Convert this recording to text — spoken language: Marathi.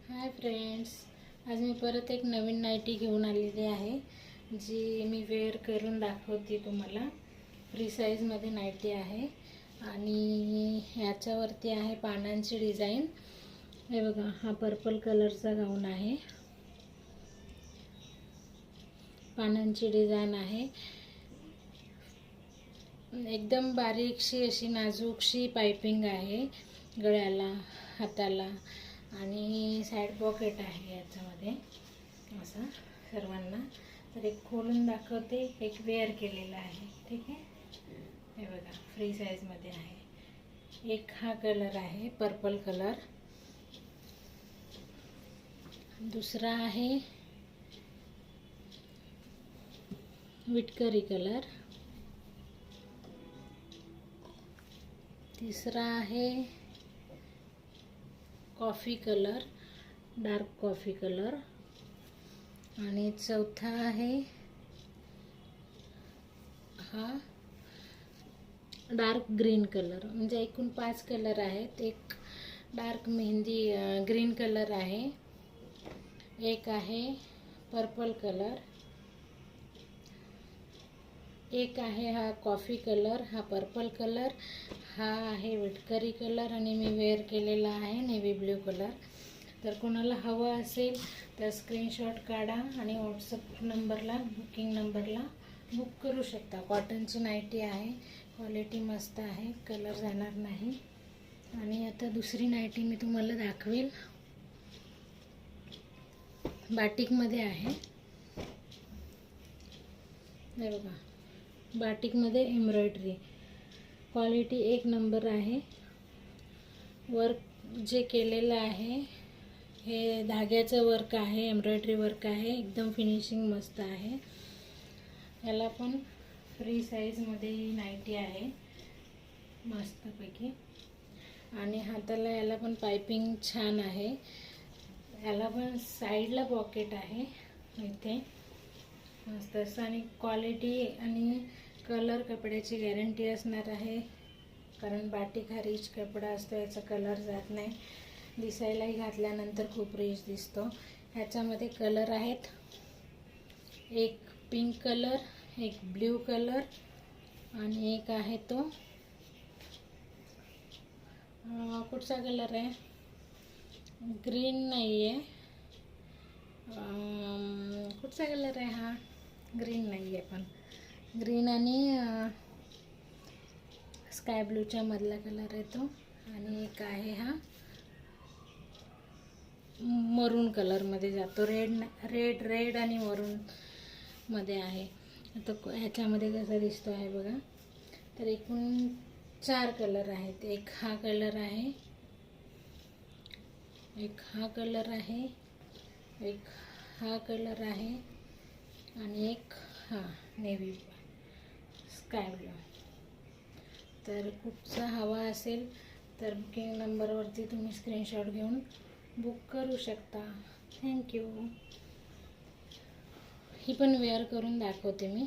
हाय फ्रेंड्स, आज मी परत एक नवीन नाईटी घेऊन आलेली आहे जी मी वेअर करून दाखवते तुम्हाला। फ्री साईजमध्ये नाईटी आहे आणि ह्याच्यावरती आहे पानांची डिझाईन। हे बघा, हा पर्पल कलरचा गाऊन आहे, पानांची डिझाईन आहे। एकदम बारीकशी अशी नाजूकशी पाइपिंग आहे गळ्याला, हाताला आणि साइड पॉकेट आहे याच्यामध्ये असं सर्वांना। तर एक खोलून दाखवते, एक वेअर केलेला आहे, ठीक आहे। हे बघा, फ्री साईजमध्ये आहे। एक हा कलर आहे पर्पल कलर, दुसरा आहे विटकरी कलर, तिसरा आहे coffee colour, dark coffee colour आणि चौथा आहे हा डार्क ग्रीन कलर। म्हणजे एकूण 5 कलर आहेत। एक डार्क मेहंदी ग्रीन कलर आहे, एक आहे पर्पल कलर, एक आहे हा कॉफी कलर, हा पर्पल कलर, हा आहे विटकरी कलर आणि मी वेअर केलेला आहे नेव्ही ब्ल्यू कलर। तर कोणाला हवं असेल तर स्क्रीनशॉट काढा आणि व्हॉट्सअप नंबरला, बुकिंग नंबरला बुक करू शकता। कॉटनची नाईटी आहे, क्वालिटी मस्त आहे, कलर जाणार नाही। आणि आता दुसरी नाईटी मी तुम्हाला दाखवेल, बाटिकमध्ये आहे। हे बघा, बाटिकमध्ये एम्ब्रॉयडरी, क्वालिटी एक नंबर आहे। वर्क जे केलेलं आहे हे धाग्याचं वर्क आहे, एम्ब्रॉयडरी वर्क आहे, एकदम फिनिशिंग मस्त आहे। याला पण फ्री साईजमध्ये नाईटी आहे मस्तपैकी। आणि हाताला याला पण पाइपिंग छान आहे। याला पण साईडला पॉकेट आहे इथे मस्त असं। आणि क्वालिटी आणि कलर कपड्याची गॅरंटी असणार आहे, कारण बाटिक हा रिच कपडा असतो, याचा कलर जात नाही, दिसायलाही घातल्यानंतर खूप रिच दिसतो। ह्याच्यामध्ये कलर आहेत, एक पिंक कलर, एक ब्ल्यू कलर आणि एक आहे तो कुठचा कलर आहे, ग्रीन नाही आहे, कुठचा कलर आहे हा, ग्रीन नाही आहे, पण ग्रीन आणि स्काय ब्लूच्या मधला कलर आहे तो। आणि एक आहे हा मरून कलरमध्ये जातो, रेड आणि मरून मध्ये आहे। आता ह्याच्यामध्ये कसा दिसतो आहे बघा। तर एकूण 4 कलर आहेत। एक हा कलर आहे, एक हा कलर आहे, एक हा कलर आहे आणि एक हा नेव्ही स्काय ब्लू। तर कुठचा हवा असेल तर बुकिंग नंबरवरती तुम्ही स्क्रीनशॉट घेऊन बुक करू शकता। थँक्यू। ही पण वेअर करून दाखवते मी।